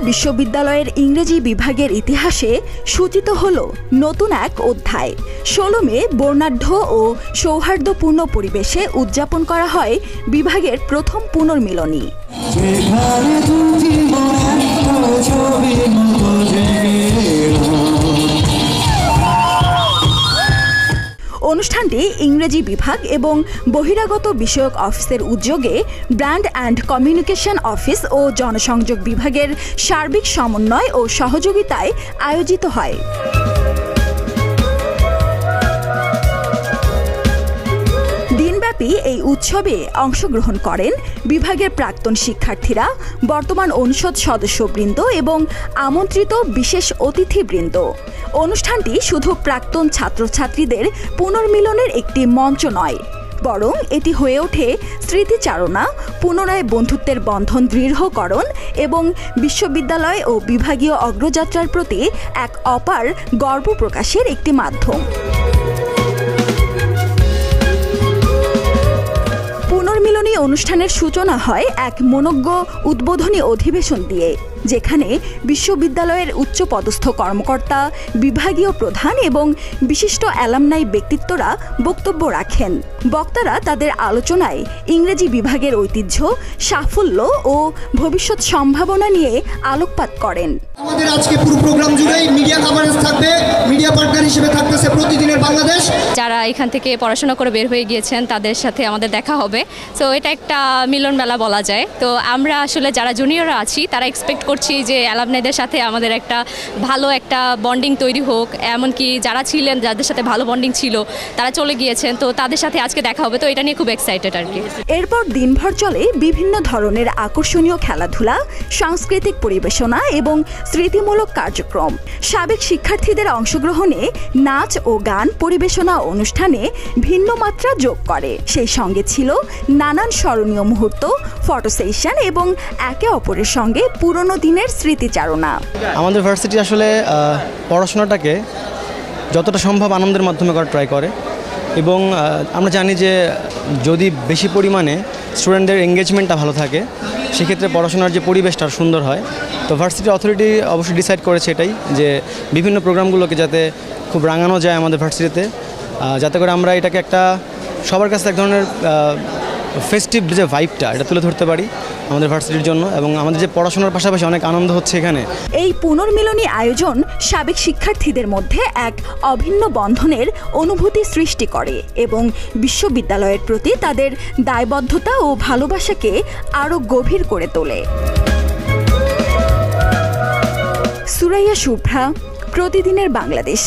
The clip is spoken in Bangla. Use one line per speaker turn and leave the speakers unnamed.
বিশ্ববিদ্যালয়ের ইংরেজি বিভাগের ইতিহাসে সূচিত হল নতুন এক অধ্যায়। 16 মে বর্ণাঢ্য ও সৌহার্দ্যপূর্ণ পরিবেশে উদযাপন করা হয় বিভাগের প্রথম পুনর্মিলনী। অনুষ্ঠানটি ইংরেজি বিভাগ এবং বহিরাগত বিষয়ক অফিসের উদ্যোগে ব্র্যান্ড অ্যান্ড কমিউনিকেশন অফিস ও জনসংযোগ বিভাগের সার্বিক সমন্বয় ও সহযোগিতায় আয়োজিত হয়। দিনব্যাপী এই উৎসবে অংশগ্রহণ করেন বিভাগের প্রাক্তন শিক্ষার্থীরা, বর্তমান অনুষদ সদস্যবৃন্দ এবং আমন্ত্রিত বিশেষ অতিথিবৃন্দ। অনুষ্ঠানটি শুধু প্রাক্তন ছাত্রছাত্রীদের পুনর্মিলনের একটি মঞ্চ নয়, বরং এটি হয়ে ওঠে স্মৃতিচারণা, পুনরায় বন্ধুত্বের বন্ধন দৃঢ়করণ এবং বিশ্ববিদ্যালয় ও বিভাগীয় অগ্রযাত্রার প্রতি এক অপার গর্ব প্রকাশের একটি মাধ্যম। পুনর্মিলনী অনুষ্ঠানের সূচনা হয় এক মনোজ্ঞ উদ্বোধনী অধিবেশন দিয়ে, যেখানে বিশ্ববিদ্যালয়ের উচ্চপদস্থ কর্মকর্তা, বিভাগীয় প্রধান এবং বিশিষ্ট অ্যালামনাই ব্যক্তিত্বরা বক্তব্য রাখেন। বক্তারা তাদের আলোচনায় ইংরেজি বিভাগের ঐতিহ্য, সাফল্য ও ভবিষ্যৎ সম্ভাবনা নিয়ে আলোকপাত করেন।
আমাদের আজকে পুরো প্রোগ্রাম জুড়েই মিডিয়া কভারেজ থাকবে। মিডিয়া পার্টনার হিসেবে থাকতেছে প্রতিদিনের বাংলাদেশ।
যারা এখান থেকে পড়াশোনা করে বের হয়ে গিয়েছেন তাদের সাথে আমাদের দেখা হবে। সো এটা একটা মিলন মেলা বলা যায়। তো আমরা আসলে যারা জুনিয়ররা আছি তারা এক্সপেক্ট করছি যে অ্যালামনাইদের সাথে আমাদের একটা ভালো একটা বন্ডিং তৈরি হোক। এমনকি যারা ছিলেন, যাদের সাথে ভালো বন্ডিং ছিল, তারা চলে গিয়েছেন, তো তাদের সাথে আজকে দেখা হবে। তো এটা নিয়ে খুব এক্সাইটেড আর কি।
এরপর দিনভর চলে বিভিন্ন ধরনের আকর্ষণীয় খেলাধুলা, সাংস্কৃতিক পরিবেশনা এবং স্মৃতিমূলক কার্যক্রম। সাবেক শিক্ষার্থীদের অংশগ্রহণে নাচ ও গান পরিবেশনা অনুষ্ঠানে ভিন্ন মাত্রা যোগ করে। সেই সঙ্গে ছিল নানান স্মরণীয় মুহূর্ত, ফটো সেশন এবং একে অপরের সঙ্গে পুরনো দিনের স্মৃতিচারণা।
আমাদের ভার্সিটি আসলে পড়াশোনাটাকে যতটা সম্ভব আনন্দের মাধ্যমে করার ট্রাই করে এবং আমরা জানি যে যদি বেশি পরিমাণে স্টুডেন্টদের এঙ্গেজমেন্টটা ভালো থাকে, সেক্ষেত্রে পড়াশোনার যে পরিবেশটা সুন্দর হয়। তো ভার্সিটি অথরিটি অবশ্যই ডিসাইড করেছে এটাই, যে বিভিন্ন প্রোগ্রামগুলোকে যাতে খুব রাঙানো যায় আমাদের ভার্সিটিতে, যাতে করে আমরা এটাকে একটা সবার কাছে এক ধরনের ফেস্টিভ যে ভাইবটা এটা তুলে ধরতে পারি আমাদের ভার্সিটির জন্য, এবং আমাদের যে পড়াশোনার পাশাপাশি অনেক আনন্দ হচ্ছে এখানে।
এই পুনর্মিলনী আয়োজন সাবেক শিক্ষার্থীদের মধ্যে এক অভিন্ন বন্ধনের অনুভূতি সৃষ্টি করে এবং বিশ্ববিদ্যালয়ের প্রতি তাদের দায়বদ্ধতা ও ভালোবাসাকে আরও গভীর করে তোলে। সুরাইয়া শুভ্রা, প্রতিদিনের বাংলাদেশ।